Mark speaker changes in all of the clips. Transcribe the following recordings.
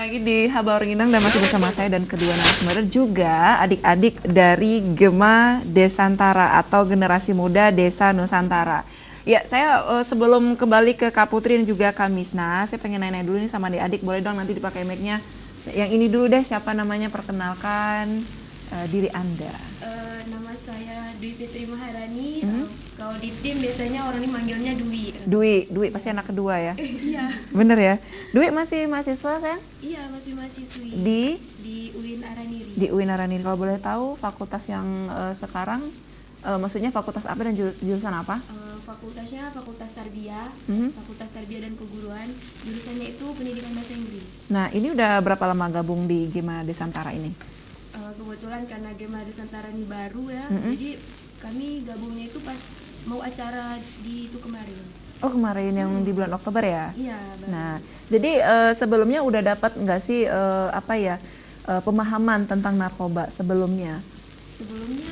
Speaker 1: lagi di Habaur Rengginang dan masih bersama saya dan kedua narasumber juga adik-adik dari Gema Desantara atau Generasi Muda Desa Nusantara. Ya, saya sebelum kembali ke Kak Putri dan juga Kak Misna, saya pengen nanya dulu nih sama adik-adik, boleh dong nanti dipakai mic-nya. Yang ini dulu deh, siapa namanya, perkenalkan diri Anda.
Speaker 2: Nama saya Dwi Fitri Maharani. Kalau di tim biasanya orang ini manggilnya Dwi.
Speaker 1: Dwi pasti anak kedua ya?
Speaker 2: Iya.
Speaker 1: Bener ya? Dwi masih mahasiswa sayang?
Speaker 2: Iya, masih mahasiswi.
Speaker 1: Di
Speaker 2: UIN Araniri.
Speaker 1: Di UIN Araniri. Kalau boleh tahu fakultas yang sekarang, maksudnya fakultas apa dan jurusan apa?
Speaker 2: Fakultasnya Fakultas Tarbiyah, Fakultas Tarbiyah dan Keguruan. Jurusannya itu Pendidikan Bahasa Inggris.
Speaker 1: Nah, ini udah berapa lama gabung di Gema Desantara ini?
Speaker 2: Kebetulan karena Gema Desantara ini baru ya, jadi kami gabungnya itu pas mau acara di itu kemarin.
Speaker 1: Oh, kemarin yang di bulan Oktober ya?
Speaker 2: Iya, baru.
Speaker 1: Nah, jadi sebelumnya udah dapat nggak sih pemahaman tentang narkoba sebelumnya?
Speaker 2: Sebelumnya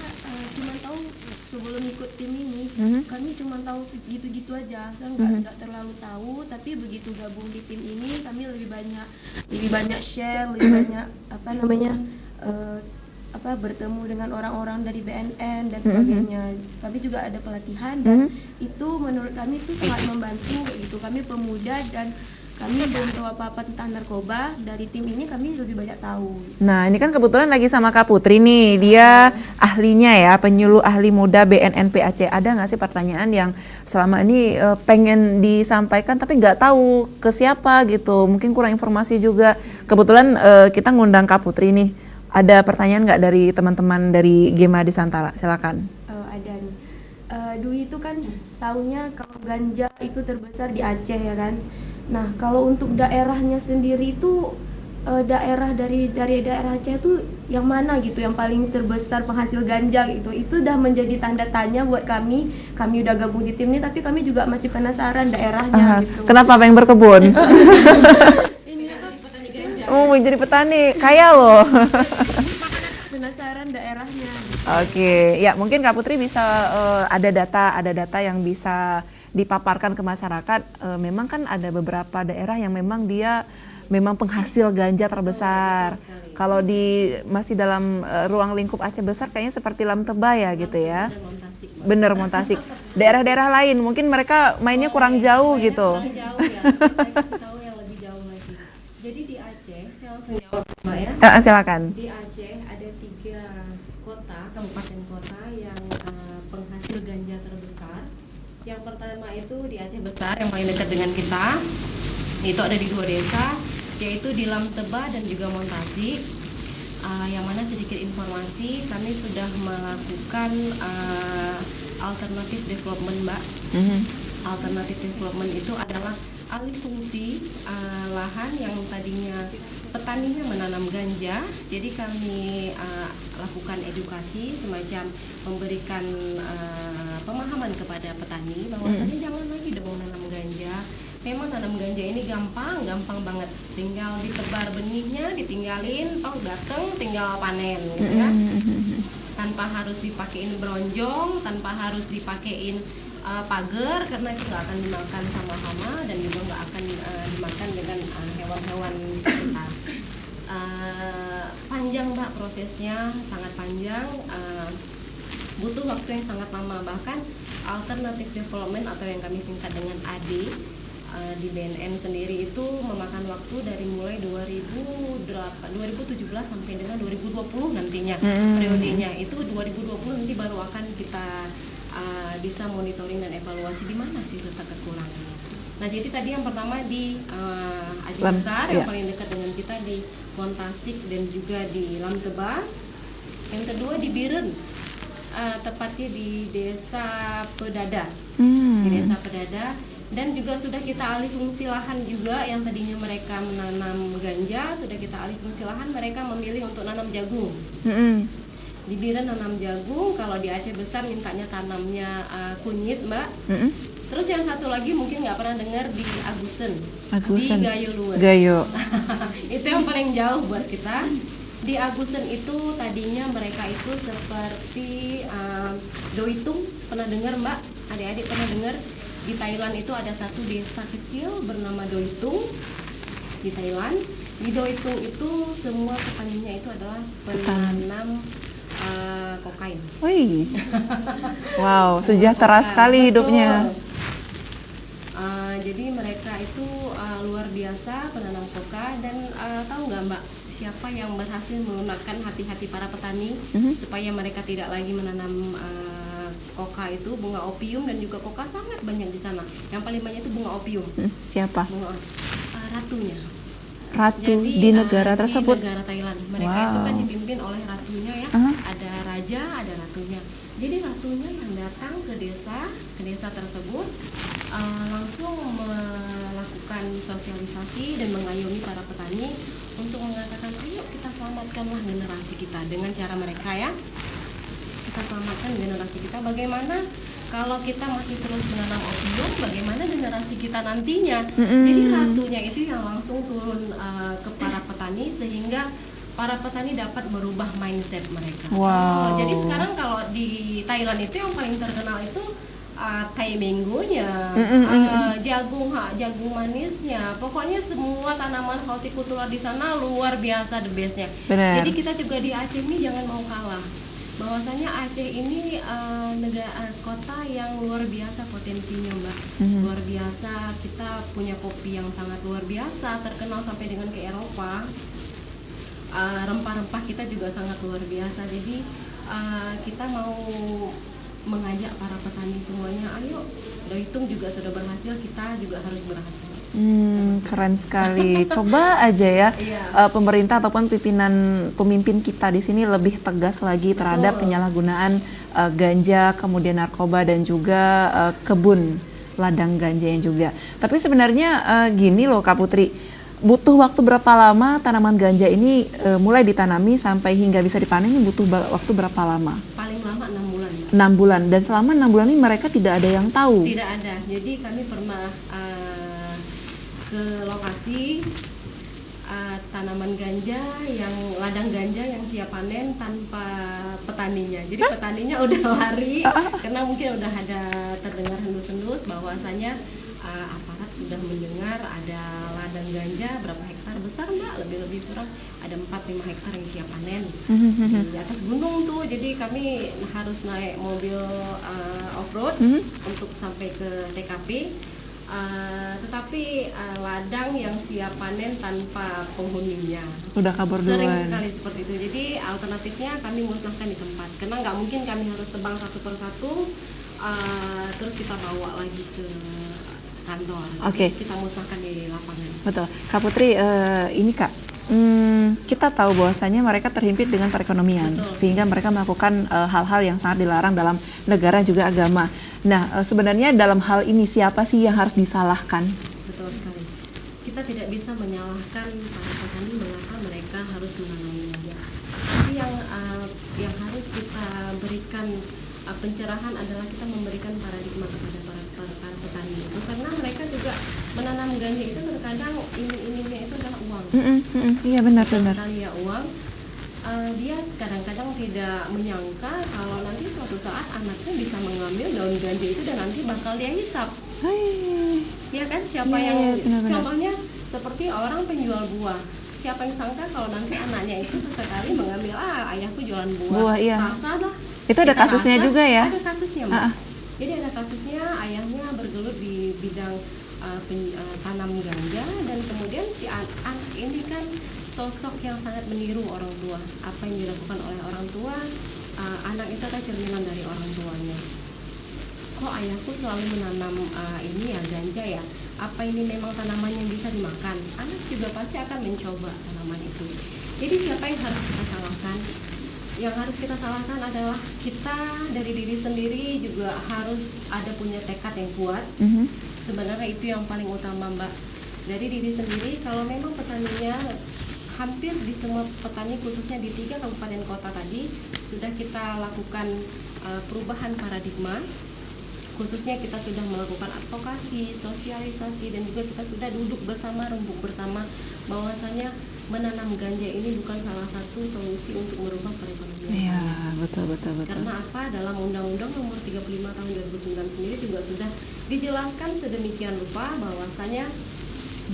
Speaker 2: cuma tahu sebelum ikut tim ini, kami cuma tahu gitu-gitu aja, saya nggak terlalu tahu. Tapi begitu gabung di tim ini, kami lebih banyak share, lebih banyak bertemu dengan orang-orang dari BNN dan sebagainya. Kami juga ada pelatihan dan itu menurut kami itu sangat membantu gitu. Kami pemuda dan kami belum tahu apa-apa tentang narkoba. Dari tim ini kami lebih banyak tahu.
Speaker 1: Nah, ini kan kebetulan lagi sama Kak Putri nih. Dia ahlinya ya, penyuluh ahli muda BNN PAC. Ada nggak sih pertanyaan yang selama ini pengen disampaikan tapi nggak tahu ke siapa gitu? Mungkin kurang informasi juga. Kebetulan kita ngundang Kak Putri nih. Ada pertanyaan nggak dari teman-teman dari Gema Desantara? Silakan.
Speaker 2: Ada nih. Dwi itu kan tahunya kalau ganja itu terbesar di Aceh ya kan. Nah, kalau untuk daerahnya sendiri itu daerah dari daerah Aceh itu yang mana gitu yang paling terbesar penghasil ganja gitu. Itu udah menjadi tanda tanya buat kami. Kami udah gabung di tim ini tapi kami juga masih penasaran daerahnya gitu.
Speaker 1: Kenapa pengen berkebun? Oh, mau jadi petani, kaya loh.
Speaker 2: Penasaran daerahnya.
Speaker 1: Oke, ya mungkin Kak Putri bisa ada data yang bisa dipaparkan ke masyarakat. Memang kan ada beberapa daerah yang memang dia memang penghasil ganja terbesar. Kalau masih dalam ruang lingkup Aceh besar kayaknya seperti Lamteba ya gitu ya. Bener, Montasik. Daerah-daerah lain mungkin mereka mainnya kurang jauh gitu.
Speaker 3: Kurang jauh ya. Saya kasih tahu yang lebih jauh lagi. Jadi di Aceh, saya langsung jawab Mbak ya.
Speaker 1: Silakan.
Speaker 3: Di Aceh ada 3 kota, kabupaten kota yang penghasil ganja terbesar. Yang pertama itu di Aceh Besar yang paling dekat dengan kita. Itu ada di 2 desa, yaitu di Lamteba dan juga Montasik. Yang mana sedikit informasi, kami sudah melakukan alternative development, Mbak. Alternative development itu adalah alih fungsi lahan yang tadinya petaninya menanam ganja. Jadi kami lakukan edukasi semacam memberikan pemahaman kepada petani bahwa jangan lagi dong menanam ganja. Memang tanam ganja ini gampang banget. Tinggal ditebar benihnya, ditinggalin, datang tinggal panen gitu ya. Tanpa harus dipakein bronjong, tanpa harus dipakein pagar, karena itu nggak akan dimakan sama hama dan juga nggak akan dimakan dengan hewan-hewan di sekitar. Panjang Mbak prosesnya, sangat panjang, butuh waktu yang sangat lama. Bahkan alternative development atau yang kami singkat dengan AD di BNN sendiri itu memakan waktu dari mulai 2017 sampai dengan 2020 nantinya. Periodenya itu 2020 nanti baru akan kita bisa monitoring dan evaluasi di mana sih letak kekurangannya. Nah, jadi tadi yang pertama di Aceh Besar yang paling dekat dengan kita di Montasik dan juga di Lamteba. Yang kedua di Biren, tepatnya di Desa Pedada. Di Desa Pedada. Dan juga sudah kita alih fungsi lahan juga, yang tadinya mereka menanam ganja, sudah kita alih fungsi lahan, mereka memilih untuk nanam jagung. Di Biren nanam jagung, kalau di Aceh Besar mintanya tanamnya kunyit, Mbak. Terus yang satu lagi mungkin nggak pernah dengar di Agusen. Di Gayo Luwes.
Speaker 1: Gayo.
Speaker 3: Itu yang paling jauh buat kita. Di Agusen itu tadinya mereka itu seperti Doitung, pernah dengar Mbak? Adik-adik pernah dengar? Di Thailand itu ada satu desa kecil bernama Doitung di Thailand. Wido itu semua petaninya itu adalah penanam kokain.
Speaker 1: Wih, wow, sejahtera sekali hidupnya.
Speaker 3: Jadi mereka itu luar biasa penanam koka dan tahu nggak Mbak siapa yang berhasil melunakkan hati-hati para petani supaya mereka tidak lagi menanam koka itu bunga opium, dan juga koka sangat banyak di sana. Yang paling banyak itu bunga opium.
Speaker 1: Siapa?
Speaker 3: Bunga ratunya.
Speaker 1: Ratu
Speaker 3: Jadi,
Speaker 1: di negara tersebut.
Speaker 3: Di negara Thailand. Mereka itu kan dipimpin oleh ratunya ya. Ada raja, ada ratunya. Jadi ratunya yang datang ke desa tersebut langsung melakukan sosialisasi dan mengayomi para petani untuk mengatakan, ayo kita selamatkanlah generasi kita dengan cara mereka ya. Kita selamatkan generasi kita. Bagaimana kalau kita masih terus menanam opium, bagaimana generasi kita nantinya? Jadi ratunya itu yang langsung turun ke para petani sehingga para petani dapat merubah mindset mereka.
Speaker 1: Wow.
Speaker 3: Jadi sekarang kalau di Thailand itu yang paling terkenal itu tai minggunya, jagung manisnya, pokoknya semua tanaman hortikultura di sana luar biasa the bestnya.
Speaker 1: Benar.
Speaker 3: Jadi kita juga di Aceh ini jangan mau kalah. Bahwasanya Aceh ini kota yang luar biasa potensinya Mbak. Luar biasa, kita punya kopi yang sangat luar biasa, terkenal sampai dengan ke Eropa. Rempah-rempah kita juga sangat luar biasa. Jadi kita mau mengajak para petani semuanya, ayo Doitung juga sudah berhasil, kita juga harus berhasil.
Speaker 1: Keren sekali. Coba aja ya pemerintah ataupun pemimpin kita di sini lebih tegas lagi terhadap penyalahgunaan ganja, kemudian narkoba dan juga kebun ladang ganjanya juga. Tapi sebenarnya gini loh Kak Putri, butuh waktu berapa lama tanaman ganja ini mulai ditanami sampai hingga bisa dipanen, ini butuh waktu berapa lama?
Speaker 3: Paling lama 6 bulan.
Speaker 1: 6 bulan, dan selama 6 bulan ini mereka tidak ada yang tahu?
Speaker 3: Tidak ada, jadi kami pernah ke lokasi tanaman ganja, yang ladang ganja yang siap panen tanpa petaninya. Jadi petaninya udah lari karena mungkin udah ada terdengar hendus-hendus bahwasanya aparat sudah mendengar ada ladang ganja berapa hektar besar Mbak, lebih kurang ada 4-5 hektar yang siap panen di atas gunung tuh. Jadi kami harus naik mobil off-road untuk sampai ke TKP. Tetapi ladang yang siap panen tanpa penghuninya
Speaker 1: Udah kabur duluan.
Speaker 3: sering sekali seperti itu. Jadi alternatifnya kami musnahkan di tempat, karena nggak mungkin kami harus tebang satu persatu terus kita bawa lagi ke kantor.
Speaker 1: Oke.
Speaker 3: Kita musnahkan di lapangan.
Speaker 1: Betul. Kak Putri, ini Kak, kita tahu bahwasanya mereka terhimpit dengan perekonomian.
Speaker 3: Betul.
Speaker 1: Sehingga mereka melakukan hal-hal yang sangat dilarang dalam negara juga agama. Nah, sebenarnya dalam hal ini siapa sih yang harus disalahkan?
Speaker 3: Betul sekali. Kita tidak bisa menyalahkan para petani mengapa mereka harus menanam ganja. Tapi yang harus kita berikan pencerahan adalah kita memberikan paradigma kepada para petani itu, karena mereka juga menanam ganja itu terkadang iming-imingnya itu adalah uang.
Speaker 1: Iya benar.
Speaker 3: Sekali ya uang. Dia kadang-kadang tidak menyangka kalau nanti suatu saat anaknya bisa mengambil daun ganja itu dan nanti bakal dia hisap. Ya kan, siapa yang
Speaker 1: benar.
Speaker 3: contohnya seperti orang penjual buah. Siapa yang sangka kalau nanti anaknya itu sesekali mengambil ayahku jualan buah.
Speaker 1: Iya.
Speaker 3: Rasa dah.
Speaker 1: Itu ada kasusnya juga ya?
Speaker 3: Ada kasusnya, Mbak. Jadi ada kasusnya, ayahnya bergelut di bidang tanam ganja, dan kemudian si anak ini kan sosok yang sangat meniru orang tua. Apa yang dilakukan oleh orang tua, anak itu adalah cerminan dari orang tuanya. Kok ayahku selalu menanam ini ya ganja ya? Apa ini memang tanaman yang bisa dimakan? Anak juga pasti akan mencoba tanaman itu. Jadi siapa yang harus kita salahkan? Yang harus kita salahkan adalah kita dari diri sendiri juga harus ada punya tekad yang kuat. Sebenarnya itu yang paling utama Mbak. Dari diri sendiri, kalau memang petaninya hampir di semua petani khususnya di 3 kabupaten kota tadi sudah kita lakukan perubahan paradigma. Khususnya kita sudah melakukan advokasi, sosialisasi, dan juga kita sudah duduk bersama, rembuk bersama bahwasanya menanam ganja ini bukan salah satu solusi untuk merubah perekonomian.
Speaker 1: Iya, betul.
Speaker 3: Karena apa? Dalam Undang-Undang Nomor 35 Tahun 2009 sendiri juga sudah dijelaskan sedemikian rupa bahwasanya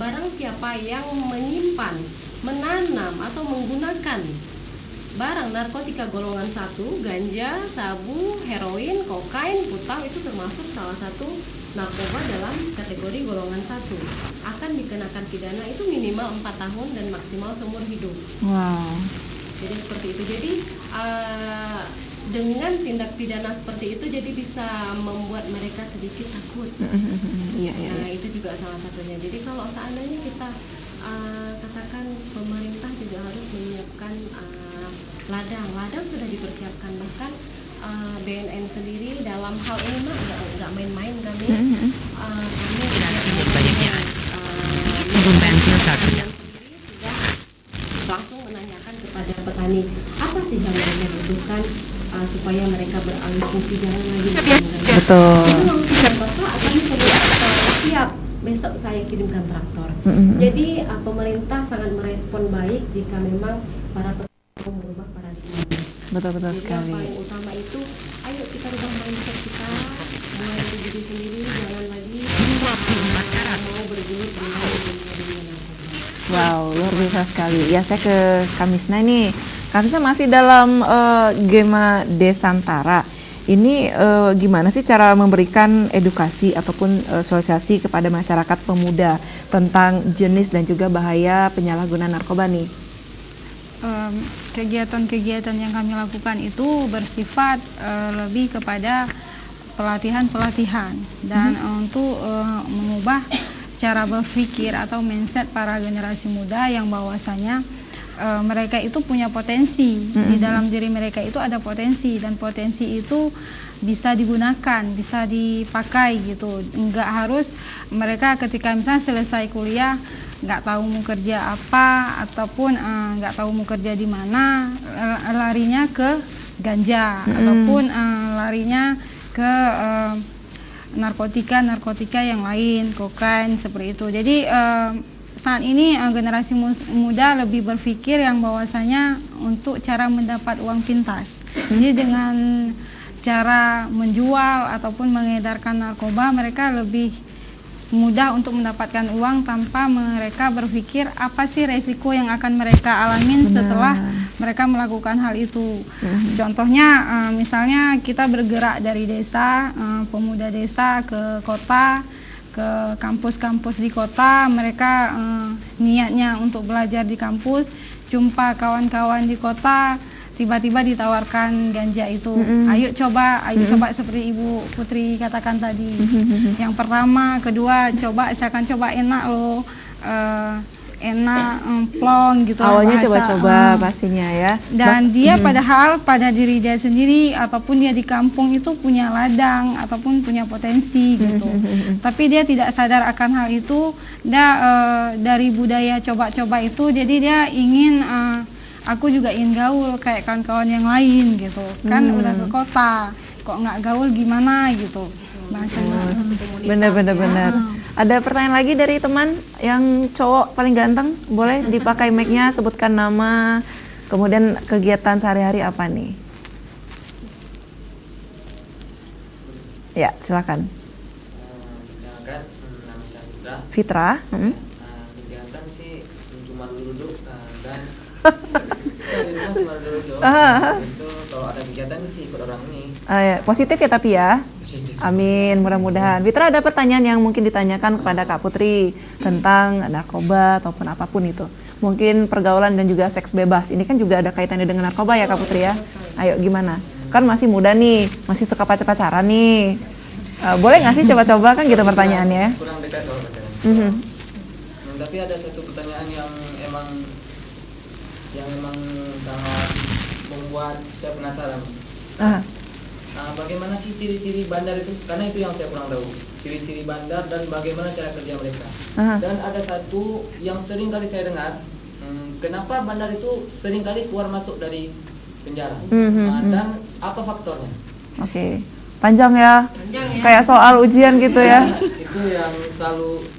Speaker 3: barang siapa yang menyimpan, menanam atau menggunakan barang narkotika golongan 1, ganja, sabu, heroin, kokain, putau itu termasuk salah satu narkoba dalam kategori golongan 1, akan dikenakan pidana itu minimal 4 tahun dan maksimal seumur hidup.
Speaker 1: Wow.
Speaker 3: Jadi seperti itu. Jadi dengan tindak pidana seperti itu jadi bisa membuat mereka sedikit takut.
Speaker 1: Iya, iya.
Speaker 3: Nah, itu juga salah satunya. Jadi kalau seandainya kita katakan pemerintah juga harus menyiapkan ladang sudah dipersiapkan, bahkan BNN sendiri dalam hal ini mah nggak main-main kami. Kami
Speaker 4: Belum pensiun saat
Speaker 3: sudah langsung menanyakan kepada petani apa sih yang mereka butuhkan supaya mereka beralih fungsi jangan lagi menggunakan.
Speaker 1: Betul.
Speaker 3: Jadi langsung Bapak akan siap besok saya kirimkan traktor. Jadi pemerintah sangat merespon baik jika memang para petani merubah paradigma.
Speaker 1: Betul
Speaker 3: Jadi
Speaker 1: sekali.
Speaker 3: yang paling utama itu, ayo kita rubah mindset kita, mulai dari diri sendiri, jangan lagi mau bergelut dengan dunia narkoba.
Speaker 1: Wow, luar biasa sekali. Ya, saya ke Kamisna nih. Kamisna masih dalam Gema Desantara. Ini gimana sih cara memberikan edukasi ataupun sosialisasi kepada masyarakat pemuda tentang jenis dan juga bahaya penyalahgunaan narkoba nih?
Speaker 5: Kegiatan-kegiatan yang kami lakukan itu bersifat lebih kepada pelatihan-pelatihan dan untuk mengubah cara berpikir atau mindset para generasi muda yang bahwasanya mereka itu punya potensi, di dalam diri mereka itu ada potensi dan potensi itu bisa digunakan, bisa dipakai gitu. Enggak harus mereka ketika misalnya selesai kuliah nggak tahu mau kerja apa ataupun nggak tahu mau kerja di mana, larinya ke ganja ataupun larinya ke narkotika yang lain, kokain seperti itu. Jadi saat ini generasi muda lebih berpikir yang bahwasanya untuk cara mendapat uang pintas. Jadi dengan cara menjual ataupun mengedarkan narkoba, mereka lebih mudah untuk mendapatkan uang tanpa mereka berpikir apa sih resiko yang akan mereka alamin setelah mereka melakukan hal itu. Contohnya misalnya kita bergerak dari desa, pemuda desa ke kota, ke kampus-kampus di kota, mereka niatnya untuk belajar di kampus, jumpa kawan-kawan di kota, tiba-tiba ditawarkan ganja itu. Ayo coba seperti Ibu Putri katakan tadi. Yang pertama, kedua, saya akan coba enak loh, enak, plong gitu.
Speaker 1: Awalnya
Speaker 5: bahasa,
Speaker 1: coba-coba pastinya ya.
Speaker 5: Dan dia padahal pada diri dia sendiri ataupun dia di kampung itu punya ladang ataupun punya potensi gitu. Tapi dia tidak sadar akan hal itu. Dari budaya coba-coba itu, jadi dia ingin aku juga ingin gaul kayak kawan-kawan yang lain gitu. Kan udah ke kota, kok nggak gaul gimana gitu.
Speaker 1: Benar. Ada pertanyaan lagi dari teman yang cowok paling ganteng? Boleh dipakai mic-nya, sebutkan nama, kemudian kegiatan sehari-hari apa nih? Ya, silakan.
Speaker 6: Silakan, nama saya
Speaker 1: Fitra.
Speaker 6: Fitra. Kegiatan sih cuma duduk dan di rumah cuma duduk. Itu kalau ada kegiatan sih ikut orang ini.
Speaker 1: Ya, positif ya tapi ya. Amin, mudah-mudahan. Fitra, ada pertanyaan yang mungkin ditanyakan kepada Kak Putri tentang narkoba ataupun apapun itu. Mungkin pergaulan dan juga seks bebas. Ini kan juga ada kaitannya dengan narkoba ya Kak Putri ya. Ayo gimana? Kan masih muda nih, masih suka pacar-pacaran nih. Boleh nggak sih coba-coba kan gitu pertanyaannya?
Speaker 6: Kurang dekat kalau pacaran. Tapi ada satu pertanyaan yang emang sangat membuat saya penasaran. Nah, bagaimana sih ciri-ciri bandar itu? Karena itu yang saya kurang tahu. Ciri-ciri bandar dan bagaimana cara kerja mereka. Dan ada satu yang sering kali saya dengar, kenapa bandar itu sering kali keluar masuk dari penjara. Dan apa faktornya?
Speaker 1: Oke. Panjang ya. Kayak soal ujian gitu ya.
Speaker 6: Itu yang selalu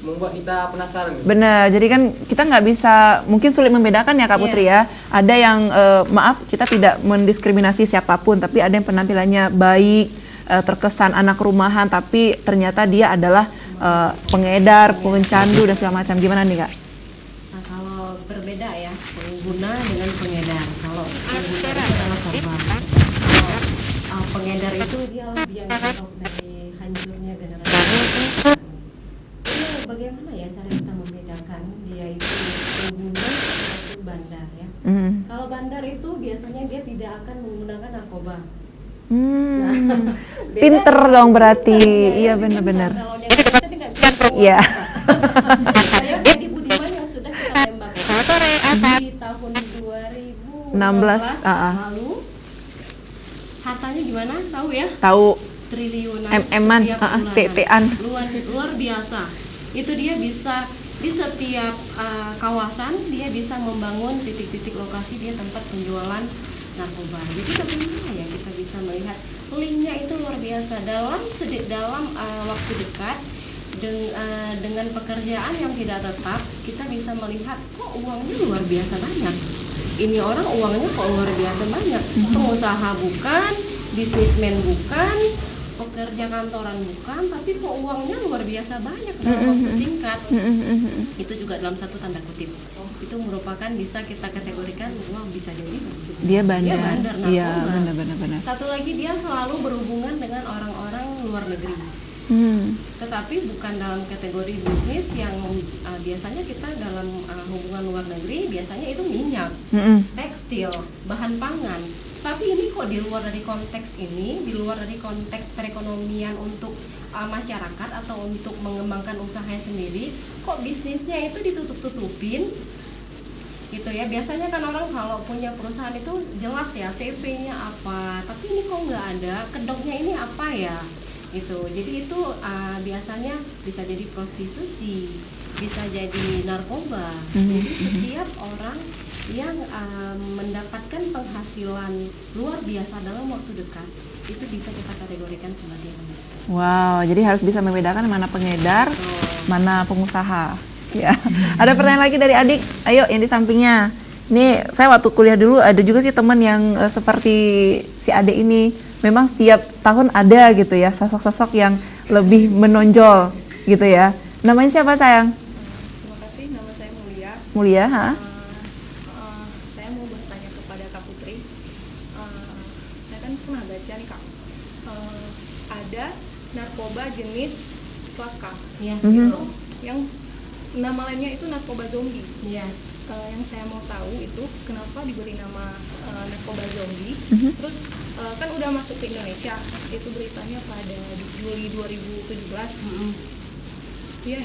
Speaker 6: membuat kita penasaran.
Speaker 1: Benar, jadi kan kita nggak bisa, mungkin sulit membedakan ya Kak Putri ya. Ada yang, maaf kita tidak mendiskriminasi siapapun, tapi ada yang penampilannya baik, terkesan anak rumahan, tapi ternyata dia adalah pengedar, pencandu dan segala macam. Gimana nih Kak?
Speaker 3: Nah, kalau berbeda ya, pengguna dengan pengedar. Kalau pengguna itu adalah korban. Kalau pengedar itu dia yang berasal dari hancurnya generasi. Ini bagaimana ya cara kita membedakan dia itu pengguna atau bandar ya? Kalau bandar itu biasanya dia tidak akan menggunakan narkoba. Beda
Speaker 1: Pinter
Speaker 3: dengan
Speaker 1: dong berarti.
Speaker 3: pengguna,
Speaker 1: Iya
Speaker 3: dia
Speaker 1: benar-benar.
Speaker 3: pintar. Kalau dia kita tidak bisa keluar.
Speaker 1: Iya.
Speaker 3: Saya Fedi Budiman yang sudah kita tembak di tahun 2016 lalu. Hartanya gimana? Tahu ya?
Speaker 1: Tahu.
Speaker 3: Triliunan
Speaker 1: MM-an,
Speaker 3: setiap bulanan.
Speaker 1: TT-an.
Speaker 3: Luar biasa. Itu dia bisa di setiap kawasan dia bisa membangun titik-titik lokasi dia tempat penjualan narkoba. Jadi bagaimana ya kita bisa melihat linknya itu luar biasa dalam waktu dekat dengan pekerjaan yang tidak tetap kita bisa melihat kok uangnya luar biasa banyak. Ini orang uangnya kok luar biasa banyak. Pengusaha bukan, bisnismen bukan, pekerja kantoran bukan, tapi kok uangnya luar biasa banyak dalam waktu singkat. Itu juga dalam satu tanda kutip. Itu merupakan bisa kita kategorikan wah bisa jadi
Speaker 1: Dia bandar.
Speaker 3: narkoba.
Speaker 1: Iya, benar.
Speaker 3: Satu lagi dia selalu berhubungan dengan orang-orang luar negeri. Tetapi bukan dalam kategori bisnis yang biasanya kita dalam hubungan luar negeri biasanya itu minyak, tekstil, bahan pangan. Tapi ini kok di luar dari konteks ini, di luar dari konteks perekonomian untuk masyarakat atau untuk mengembangkan usahanya sendiri, kok bisnisnya itu ditutup-tutupin gitu ya. Biasanya kan orang kalau punya perusahaan itu jelas ya CV-nya apa, tapi ini kok nggak ada, kedoknya ini apa ya gitu. Jadi itu biasanya bisa jadi prostitusi, bisa jadi narkoba. Jadi setiap orang yang mendapatkan penghasilan luar biasa dalam waktu dekat itu bisa kita kategorikan sebagai bandar.
Speaker 1: Wow, jadi harus bisa membedakan mana pengedar, mana pengusaha. Ya. Ada pertanyaan lagi dari adik. Ayo yang di sampingnya. Nih, saya waktu kuliah dulu ada juga sih teman yang seperti si adik ini. Memang setiap tahun ada gitu ya, sosok-sosok yang lebih menonjol gitu ya. Namanya siapa sayang?
Speaker 4: Terima kasih, nama saya Mulia.
Speaker 1: Mulia, ha?
Speaker 4: Saya mau bertanya kepada Kak Putri. Saya kan pernah baca nih Kak, ada narkoba jenis plaka,
Speaker 3: Ya.
Speaker 4: itu yang nama lainnya itu narkoba zombie.
Speaker 3: Ya.
Speaker 4: Yang saya mau tahu itu kenapa diberi nama narkoba zombie. Terus kan udah masuk ke Indonesia, itu beritanya pada Juli 2017. Iya,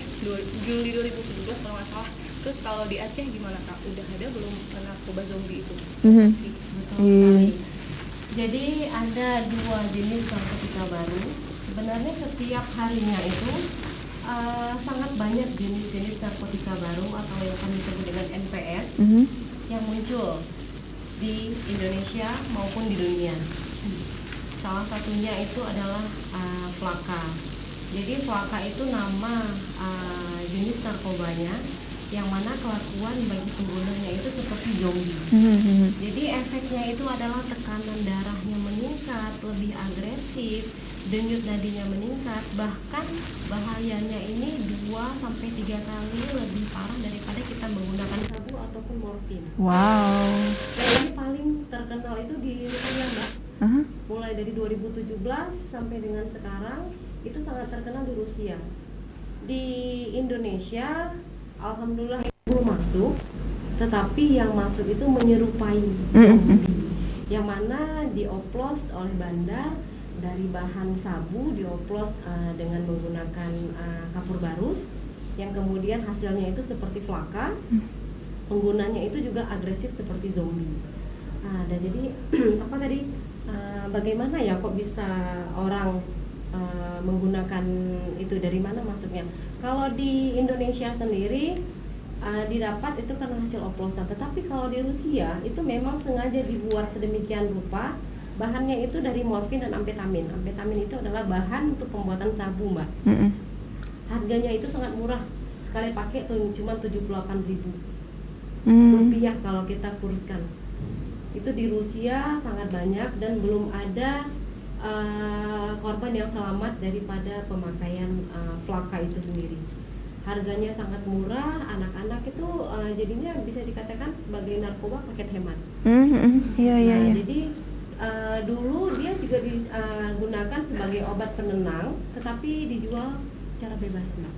Speaker 4: Juli 2017 kalau nggak salah. Terus kalau di Aceh gimana Kak? Udah ada belum narkoba zombie itu?
Speaker 3: Betul sekali. Jadi ada dua jenis narkotika baru. Sebenarnya setiap harinya itu sangat banyak jenis-jenis narkotika baru atau yang kami sebut dengan NPS yang muncul di Indonesia maupun di dunia. Salah satunya itu adalah Flaka. Jadi Flaka itu nama jenis narkobanya yang mana kelakuan bagi penggunanya itu seperti zombie. Jadi efeknya itu adalah tekanan darahnya meningkat, lebih agresif, denyut nadinya meningkat, bahkan bahayanya ini 2-3 kali lebih parah daripada kita menggunakan sabu ataupun morfin.
Speaker 1: Wow.
Speaker 3: Dan ini paling terkenal itu di Rusia, Mbak. Mulai dari 2017 sampai dengan sekarang itu sangat terkenal di Rusia. Di Indonesia alhamdulillah itu belum masuk, tetapi yang masuk itu menyerupai zombie, yang mana dioplos oleh bandar dari bahan sabu, dioplos dengan menggunakan kapur barus, yang kemudian hasilnya itu seperti flaka, penggunanya itu juga agresif seperti zombie. Dan jadi apa tadi? Bagaimana ya kok bisa orang menggunakan itu, dari mana masuknya? Kalau di Indonesia sendiri didapat itu karena hasil oplosan, tetapi kalau di Rusia itu memang sengaja dibuat sedemikian rupa, bahannya itu dari morfin dan amfetamin. Amfetamin itu adalah bahan untuk pembuatan sabu, Mbak. Harganya itu sangat murah, sekali pakai tuh cuma 78.000 rupiah kalau kita kurskan. Itu di Rusia sangat banyak dan belum ada korban yang selamat daripada pemakaian flaka itu sendiri. harganya sangat murah, anak-anak itu jadinya bisa dikatakan sebagai narkoba paket hemat.
Speaker 1: Iya, iya,
Speaker 3: Nah,
Speaker 1: iya.
Speaker 3: jadi dulu dia juga digunakan sebagai obat penenang, tetapi dijual secara bebas, Mbak.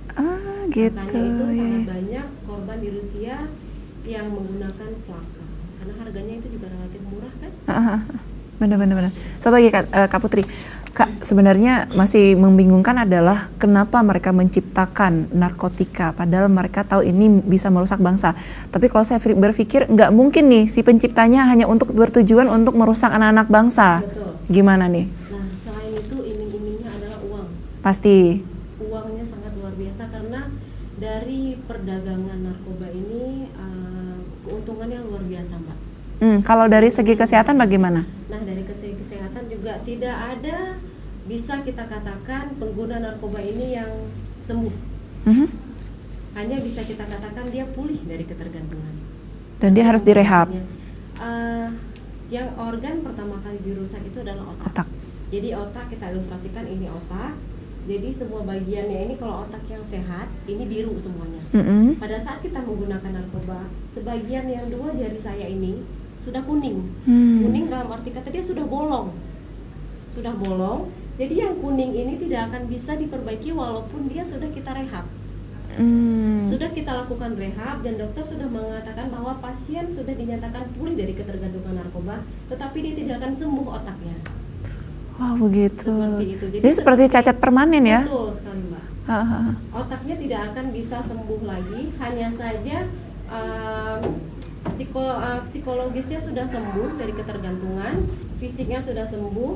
Speaker 1: Gitu.
Speaker 3: Makanya itu
Speaker 1: Iya,
Speaker 3: sangat
Speaker 1: iya.
Speaker 3: banyak korban di Rusia yang menggunakan flaka, karena harganya itu juga relatif murah kan.
Speaker 1: Benar. Satu lagi Kak Putri, Kak, sebenarnya masih membingungkan adalah kenapa mereka menciptakan narkotika padahal mereka tahu ini bisa merusak bangsa. Tapi kalau saya berpikir nggak mungkin nih si penciptanya hanya untuk bertujuan untuk merusak anak-anak bangsa.
Speaker 3: Betul.
Speaker 1: Gimana nih?
Speaker 3: Nah, selain itu iming-imingnya adalah uang.
Speaker 1: Pasti.
Speaker 3: Uangnya sangat luar biasa karena dari perdagangan narkoba ini keuntungannya luar biasa, Mbak.
Speaker 1: Kalau dari segi kesehatan bagaimana?
Speaker 3: Nah, dari segi kesehatan juga tidak ada bisa kita katakan pengguna narkoba ini yang sembuh. Hanya bisa kita katakan dia pulih dari ketergantungan.
Speaker 1: Dan dia harus direhab.
Speaker 3: Yang organ pertama kali dirusak itu adalah otak.
Speaker 1: Otak.
Speaker 3: Jadi otak, kita ilustrasikan ini otak. Jadi semua bagiannya ini kalau otak yang sehat, ini biru semuanya. Pada saat kita menggunakan narkoba, sebagian yang 2 jari saya ini sudah kuning. Kuning dalam arti kata dia sudah bolong. Sudah bolong. Jadi yang kuning ini tidak akan bisa diperbaiki walaupun dia sudah kita rehab. Sudah kita lakukan rehab dan dokter sudah mengatakan bahwa pasien sudah dinyatakan pulih dari ketergantungan narkoba, tetapi dia tidak akan sembuh otaknya.
Speaker 1: Wah, begitu.
Speaker 3: Seperti itu.
Speaker 1: Jadi seperti cacat permanen ya?
Speaker 3: Betul sekali, Mbak. Otaknya tidak akan bisa sembuh lagi, hanya saja psikologisnya sudah sembuh dari ketergantungan, fisiknya sudah sembuh,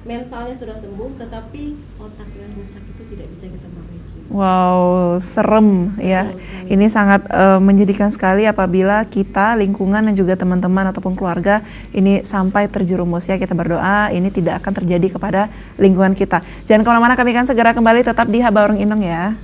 Speaker 3: mentalnya sudah sembuh, tetapi otak yang rusak itu tidak bisa kita perbaiki.
Speaker 1: Wow, serem ya. Ini sangat menjadikan sekali apabila kita, lingkungan dan juga teman-teman ataupun keluarga ini sampai terjerumus ya. Kita berdoa ini tidak akan terjadi kepada lingkungan kita. Jangan kemana-mana, kami akan segera kembali tetap di Habarung Indong ya.